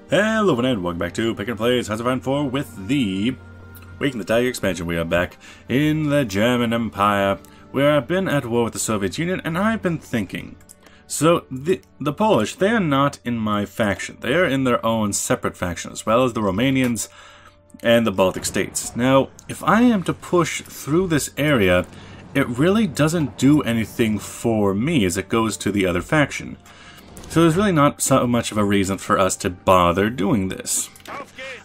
Hello and welcome back to Pick and Plays House of Iron 4 with the Waking the Tiger expansion. We are back in the German Empire, where I've been at war with the Soviet Union, and I've been thinking. So, the Polish, they are not in my faction. They are in their own separate faction, as well as the Romanians and the Baltic states. Now, if I am to push through this area, it really doesn't do anything for me as it goes to the other faction. So there's really not so much of a reason for us to bother doing this.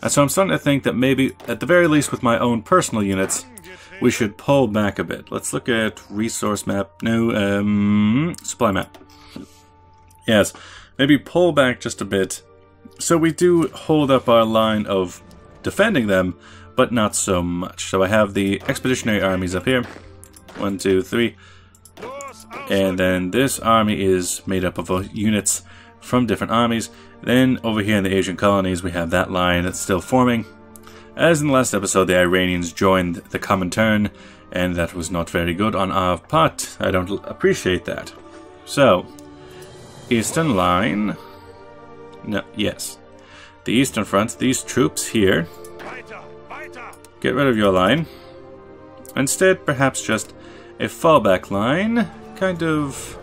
And so I'm starting to think that maybe, at the very least with my own personal units, we should pull back a bit. Let's look at resource map. No, supply map. Yes, maybe pull back just a bit. So we do hold up our line of defending them, but not so much. So I have the expeditionary armies up here. 1, 2, 3. And then this army is made up of units from different armies. Then over here in the Asian colonies we have that line that's still forming. As in the last episode, the Iranians joined the Comintern, and that was not very good on our part. I don't appreciate that. So, Eastern line. No, yes. The Eastern Front, these troops here. Get rid of your line. Instead, perhaps just a fallback line. Kind of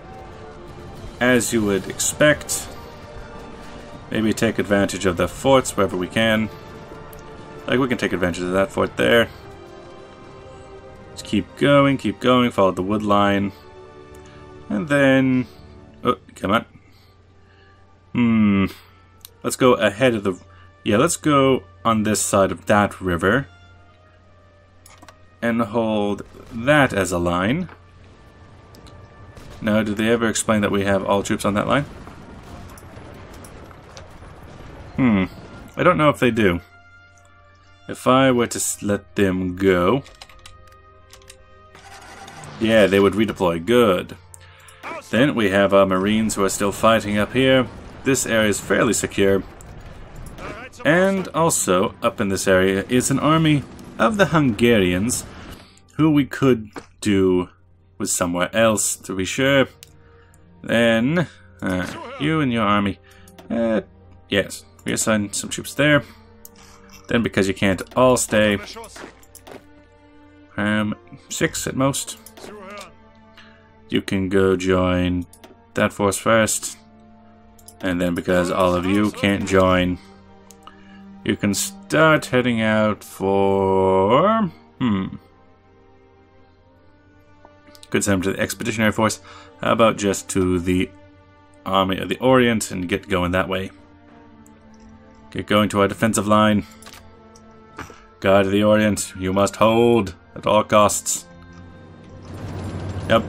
as you would expect. Maybe take advantage of the forts wherever we can. Like, we can take advantage of that fort there. Just keep going, follow the wood line. And then... oh, come on. Let's go ahead of the... yeah, let's go on this side of that river. And hold that as a line. Now, did they ever explain that we have all troops on that line? I don't know if they do. If I were to let them go... yeah, they would redeploy. Good. Then we have our Marines who are still fighting up here. This area is fairly secure. And also, up in this area is an army of the Hungarians, who we could do with somewhere else, to be sure. Then, you and your army. Yes, we assign some troops there. Then, because you can't all stay, 6 at most. You can go join that force first. And then, because all of you can't join, you can start heading out for... could send them to the Expeditionary Force. How about just to the Army of the Orient and get going that way? Get going to our defensive line. Guard of the Orient, you must hold at all costs. Yep.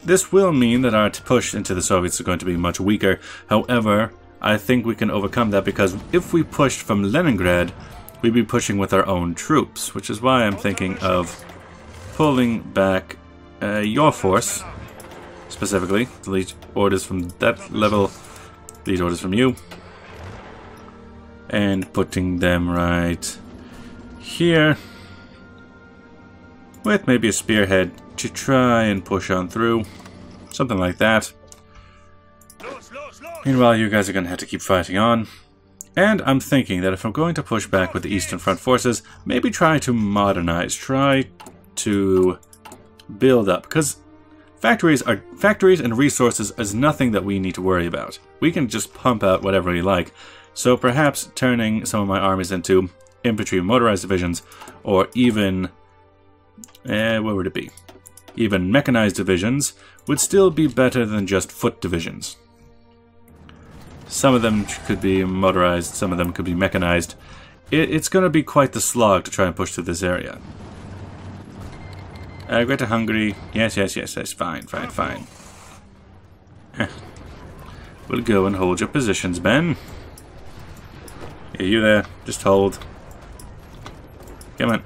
This will mean that our push into the Soviets is going to be much weaker. However, I think we can overcome that, because if we pushed from Leningrad, we'd be pushing with our own troops, which is why I'm thinking of pulling back your force, specifically. Delete orders from that level, delete orders from you, and putting them right here, with maybe a spearhead to try and push on through, something like that. Meanwhile, you guys are going to have to keep fighting on. And I'm thinking that if I'm going to push back with the Eastern Front forces, maybe try to modernize, try to build up, because factories and resources is nothing that we need to worry about. We can just pump out whatever we like. So perhaps turning some of my armies into infantry motorized divisions, or even what would it be? Even mechanized divisions would still be better than just foot divisions. Some of them could be motorized, some of them could be mechanized. It's going to be quite the slog to try and push through this area. Greater Hungary. Yes. Fine. We'll go and hold your positions, Ben. Yeah, you there. Just hold. Come on.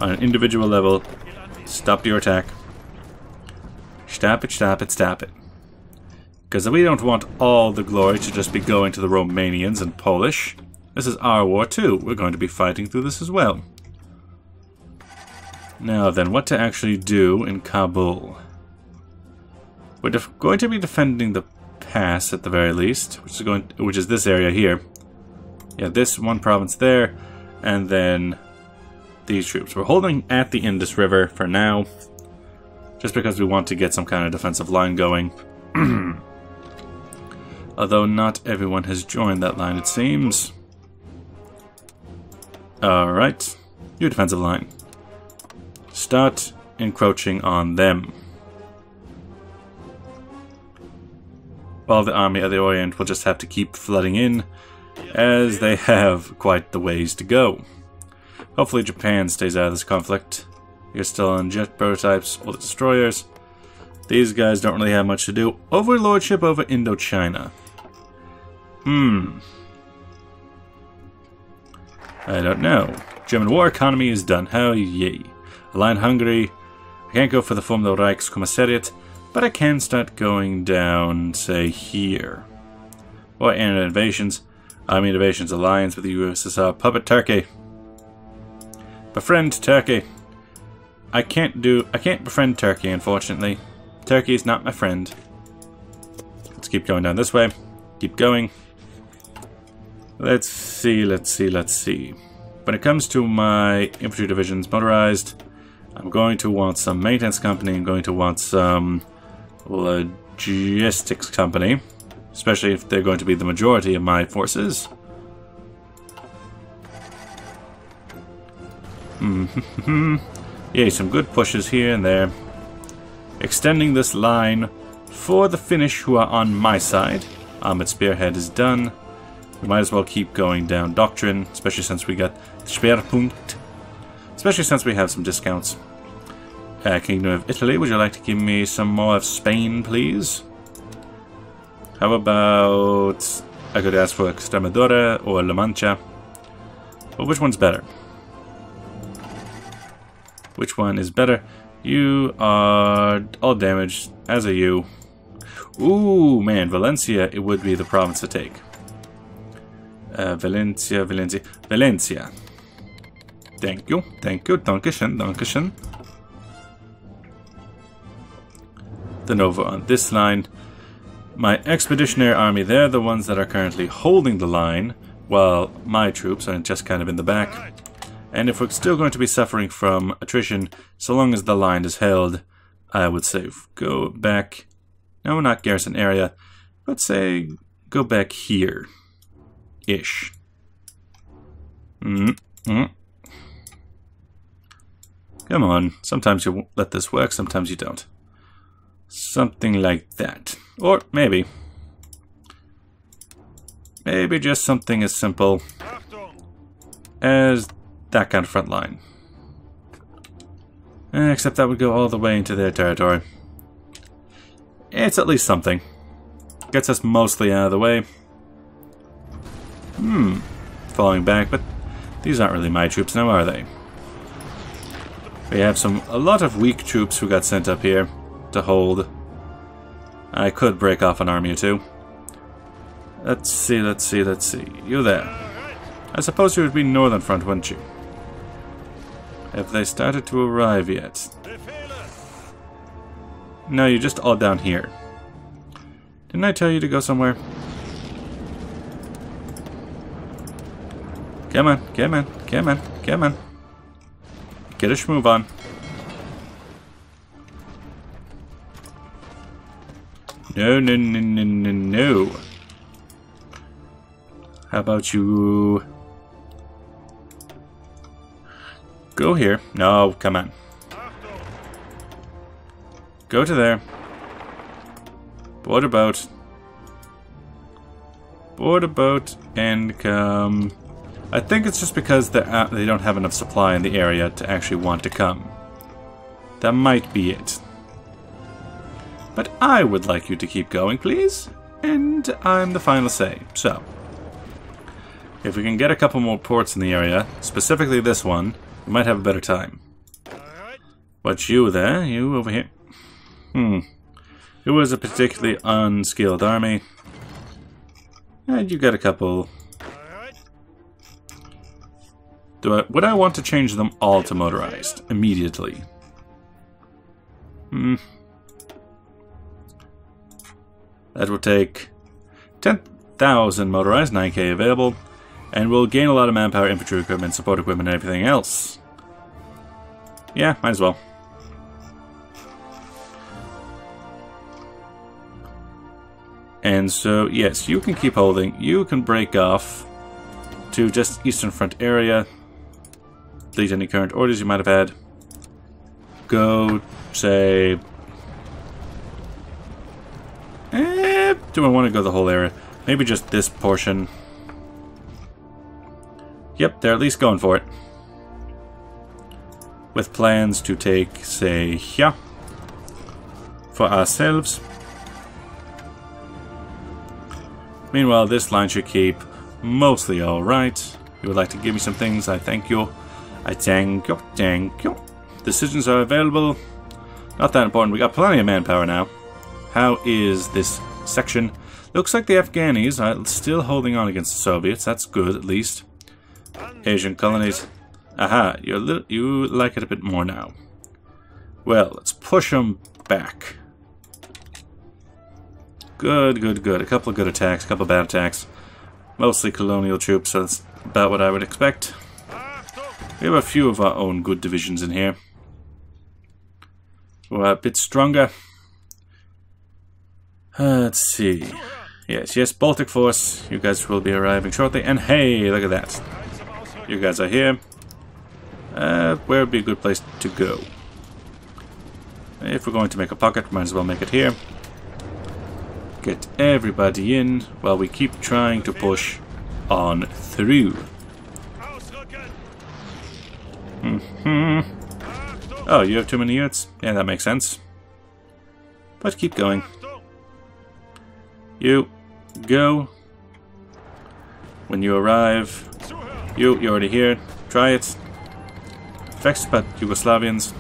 On an individual level, stop your attack. Stop it. Because we don't want all the glory to just be going to the Romanians and Polish. This is our war too. We're going to be fighting through this as well. Now then, what to actually do in Kabul? We're going to be defending the pass at the very least, which is this area here. Yeah, this one province there, and then these troops. We're holding at the Indus River for now, just because we want to get some kind of defensive line going. Although not everyone has joined that line, it seems. Alright, new defensive line. Start encroaching on them. While the army of the Orient will just have to keep flooding in, as they have quite the ways to go. Hopefully Japan stays out of this conflict. You're still on jet prototypes or the destroyers. These guys don't really have much to do. Overlordship over Indochina. I don't know. German war economy is done. How yay. Align Hungary. I can't go for the Formel Reichskommissariat, but I can start going down, say, here. Or innovations. Army Innovations Alliance with the USSR. Puppet Turkey. Befriend Turkey. I can't befriend Turkey, unfortunately. Turkey is not my friend. Let's keep going down this way. Keep going. Let's see. When it comes to my infantry divisions motorized, I'm going to want some maintenance company. I'm going to want some logistics company, especially if they're going to be the majority of my forces. Yay, some good pushes here and there. Extending this line for the Finnish who are on my side. Armored Spearhead is done. We might as well keep going down Doctrine, especially since we got Schwerpunkt. Especially since we have some discounts. Kingdom of Italy, would you like to give me some more of Spain, please? How about... I could ask for Extremadura or La Mancha. But which one's better? Which one is better? You are all damaged, as are you. Ooh, man, Valencia, it would be the province to take. Valencia. Thank you, Dankeschön. Then over on this line, my expeditionary army, they're the ones that are currently holding the line, while my troops are just kind of in the back. And if we're still going to be suffering from attrition, so long as the line is held, I would say go back, no, not garrison area, but say go back here. Ish. Come on, sometimes you let this work, sometimes you don't. Something like that. Or maybe just something as simple as that kind of front line. Except that would go all the way into their territory. It's at least something. Gets us mostly out of the way. Falling back, but these aren't really my troops now, are they? We have a lot of weak troops who got sent up here to hold. I could break off an army or two. Let's see. You there. I suppose you would be Northern Front, wouldn't you? Have they started to arrive yet? No, you're just all down here. Didn't I tell you to go somewhere? Come on. Get a schmove on. No. How about you... go here. No, come on. Go to there. Board a boat. And come... I think it's just because they don't have enough supply in the area to actually want to come. That might be it. But I would like you to keep going, please. And I'm the final say. So, if we can get a couple more ports in the area, specifically this one, we might have a better time. But you there, you over here. It was a particularly unskilled army. And you got a couple... would I want to change them all to motorized immediately? That will take 10,000 motorized, 9k available, and we'll gain a lot of manpower, infantry equipment, support equipment, and everything else. Yeah, might as well. And so, yes, you can keep holding. You can break off to just Eastern Front area. Delete any current orders you might have had. Go, say... do I want to go the whole area? Maybe just this portion. Yep, they're at least going for it. With plans to take, say, here. For ourselves. Meanwhile, this line should keep mostly alright. You would like to give me some things, I thank you. I thank you, thank you. Decisions are available. Not that important, we got plenty of manpower now. How is this section? Looks like the Afghanis are still holding on against the Soviets, that's good at least. Asian colonies. Aha, you like it a bit more now. Well, let's push them back. Good, good, good. A couple of good attacks, a couple of bad attacks. Mostly colonial troops, so that's about what I would expect. We have a few of our own good divisions in here. We're a bit stronger. Let's see. Yes, yes, Baltic Force. You guys will be arriving shortly. And hey, look at that. You guys are here. Where would be a good place to go? If we're going to make a pocket, might as well make it here. Get everybody in while we keep trying to push on through. Oh, you have too many units? Yeah, that makes sense. But keep going. You, go. When you arrive, you're already here. Try it. Vexed about Yugoslavians.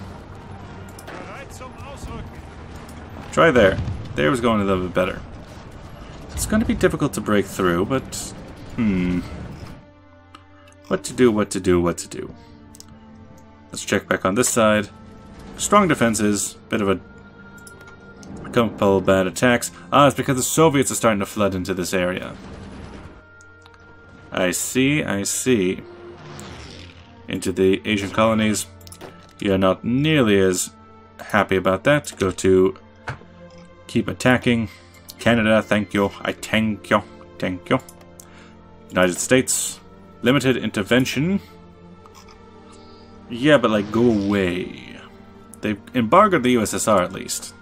Try there. There was going a little bit better. It's going to be difficult to break through, but... What to do, what to do, what to do. Let's check back on this side. Strong defenses, bit of a couple bad attacks. Ah, it's because the Soviets are starting to flood into this area. I see, I see. Into the Asian colonies. You're not nearly as happy about that. Go to keep attacking. Canada, thank you. I thank you. Thank you. United States. Limited intervention. Yeah, but like, go away. They've embargoed the USSR at least.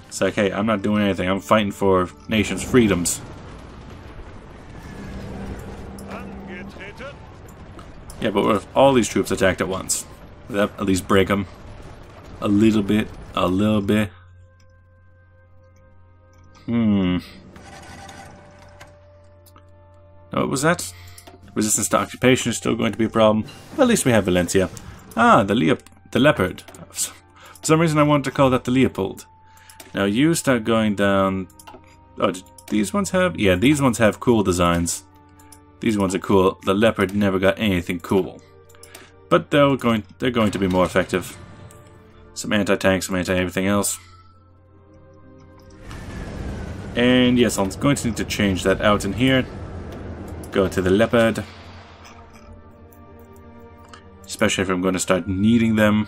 It's like, hey, I'm not doing anything. I'm fighting for nations' freedoms. Yeah, but what if all these troops attacked at once? Would that at least break them? A little bit. A little bit. No, what was that? Resistance to occupation is still going to be a problem. Well, at least we have Valencia. Ah, the leopard. For some reason I wanted to call that the Leopold. Now you start going down... Oh, did these ones have... Yeah, these ones have cool designs. These ones are cool. The leopard never got anything cool. But they're going to be more effective. Some anti-tank, some anti-everything else. And yes, I'm going to need to change that out in here. Go to the leopard. Especially if I'm going to start needing them.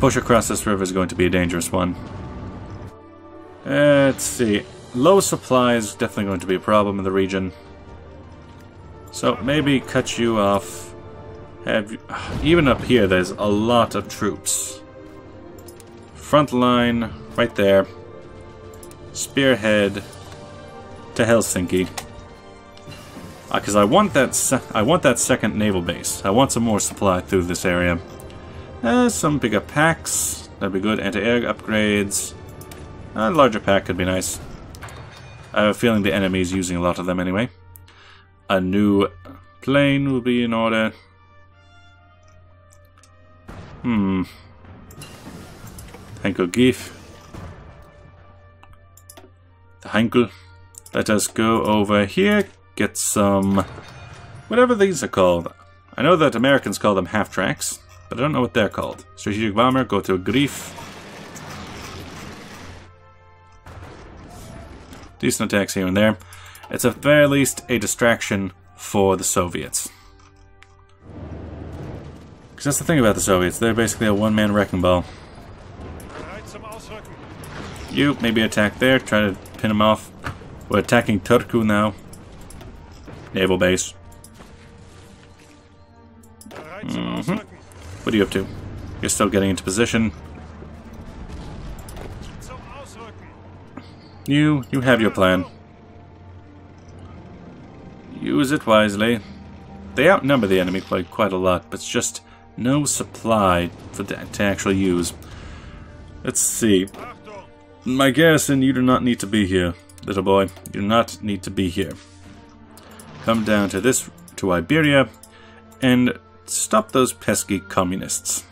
Push across this river is going to be a dangerous one. Let's see. Low supply is definitely going to be a problem in the region. So maybe cut you off. Even up here, there's a lot of troops. Front line, right there. Spearhead to Helsinki. Because I want that second naval base. I want some more supply through this area. Some bigger packs. That'd be good. Anti-air upgrades. A larger pack could be nice. I have a feeling the enemy is using a lot of them anyway. A new plane will be in order. Henkel Gief. The Henkel. Let us go over here. Get some... whatever these are called. I know that Americans call them half-tracks. but I don't know what they're called. Strategic bomber, go to Grief. Decent attacks here and there. It's at the very least a distraction for the Soviets. Because that's the thing about the Soviets, they're basically a one-man wrecking ball. You maybe attack there, try to pin him off. We're attacking Turku now. Naval base. What are you up to? You're still getting into position. You have your plan. Use it wisely. They outnumber the enemy quite a lot, but it's just no supply to actually use. Let's see. My garrison, you do not need to be here, little boy. You do not need to be here. Come down to Iberia, and stop those pesky communists.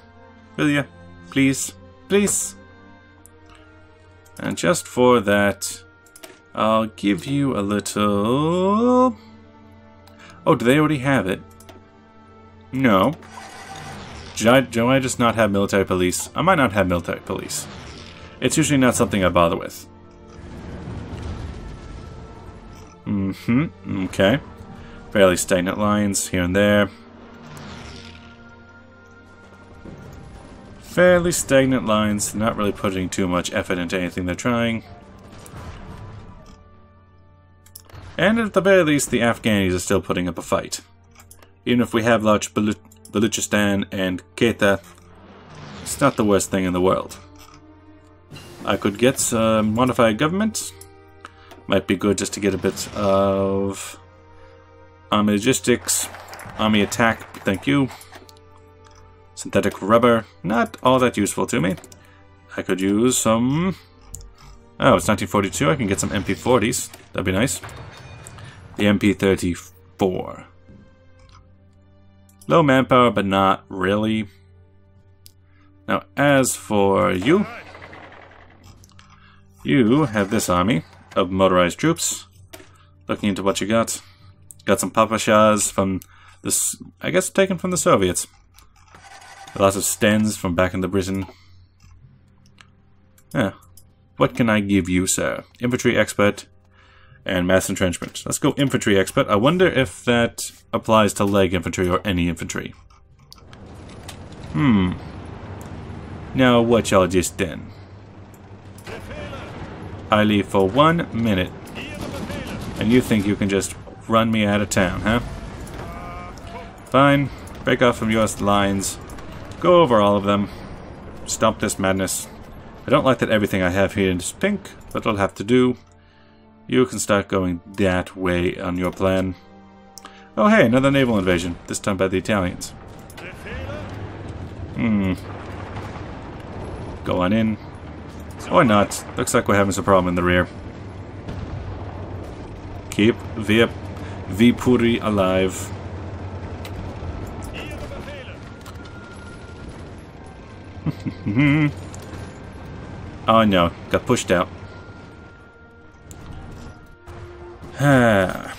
Will you? Please? Please? And just for that, I'll give you a little... Oh, do they already have it? No. Do I just not have military police? I might not have military police. It's usually not something I bother with. Okay. Fairly stagnant lines here and there. Fairly stagnant lines, not really putting too much effort into anything they're trying. And at the very least, the Afghanis are still putting up a fight. Even if we have large Baluchistan and Quetta, it's not the worst thing in the world. I could get some modified government. Might be good just to get a bit of army logistics, army attack, thank you. Synthetic rubber, not all that useful to me. I could use some... Oh, it's 1942, I can get some MP40s. That'd be nice. The MP34. Low manpower, but not really. Now, as for you... You have this army of motorized troops. Looking into what you got. Got some papashas from this, I guess, taken from the Soviets. Lots of Stens from back in the Britain. Yeah. What can I give you, sir? Infantry expert and mass entrenchment. Let's go infantry expert. I wonder if that applies to leg infantry or any infantry. Now, what y'all just done? I leave for 1 minute. And you think you can just run me out of town, huh? Fine. Break off from your lines. Go over all of them. Stop this madness. I don't like that everything I have here is pink, but it'll have to do. You can start going that way on your plan. Oh hey, another naval invasion. This time by the Italians. Go on in. Or not. Looks like we're having some problem in the rear. Keep Viipuri alive. Oh no, got pushed out. A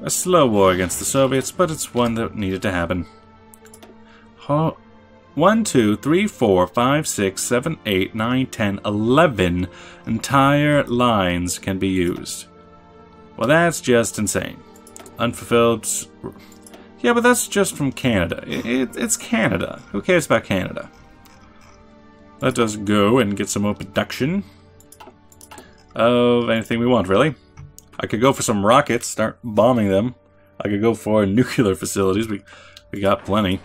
slow war against the Soviets, but it's one that needed to happen. 1, 2, 3, 4, 5, 6, 7, 8, 9, 10, 11 entire lines can be used. Well, that's just insane. Unfulfilled... Yeah, but that's just from Canada. It's Canada. Who cares about Canada? Let us go and get some more production of anything we want, really. I could go for some rockets, start bombing them. I could go for nuclear facilities. We got plenty.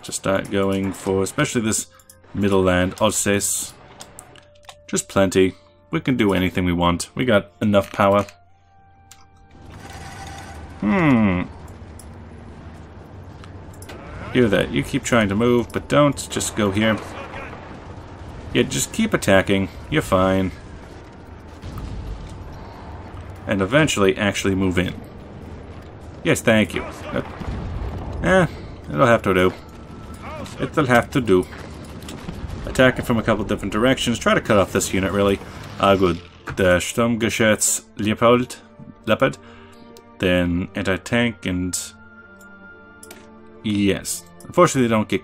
Just start going for, especially this middle land, Alsace. Just plenty. We can do anything we want. We got enough power. Hear that. You keep trying to move, but don't. Just go here. Yeah, just keep attacking. You're fine. And eventually actually move in. Yes, thank you. It'll have to do. It'll have to do. Attacking from a couple different directions. Try to cut off this unit, really. Good. The Sturmgeschütz Leopard. Then anti-tank and... Yes. Unfortunately, they don't get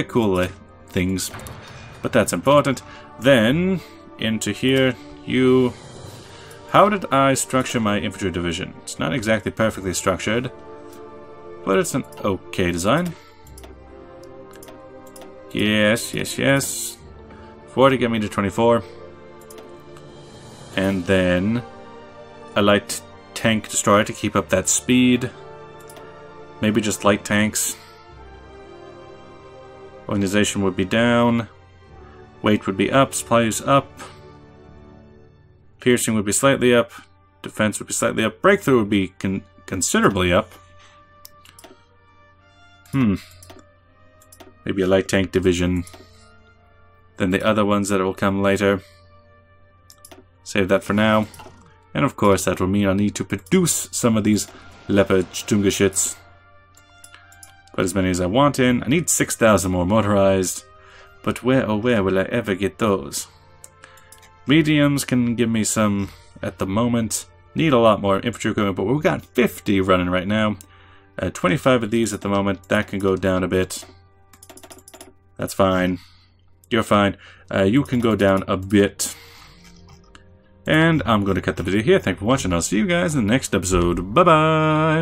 cool things, but that's important. Then, into here, you... How did I structure my infantry division? It's not exactly perfectly structured, but it's an okay design. Yes, yes, yes. 4 to get me to 24. And then a light tank destroyer to keep up that speed. Maybe just light tanks. Organization would be down. Weight would be up. Supplies up. Piercing would be slightly up. Defense would be slightly up. Breakthrough would be considerably up. Maybe a light tank division. Then the other ones that will come later. Save that for now. And of course that will mean I need to produce some of these leopard Stunga shits. Put as many as I want in. I need 6,000 more motorized. But where, oh where will I ever get those? Mediums can give me some at the moment. Need a lot more infantry equipment, but we've got 50 running right now. 25 of these at the moment. That can go down a bit. That's fine. You're fine. You can go down a bit. And I'm going to cut the video here. Thank you for watching. I'll see you guys in the next episode. Bye-bye!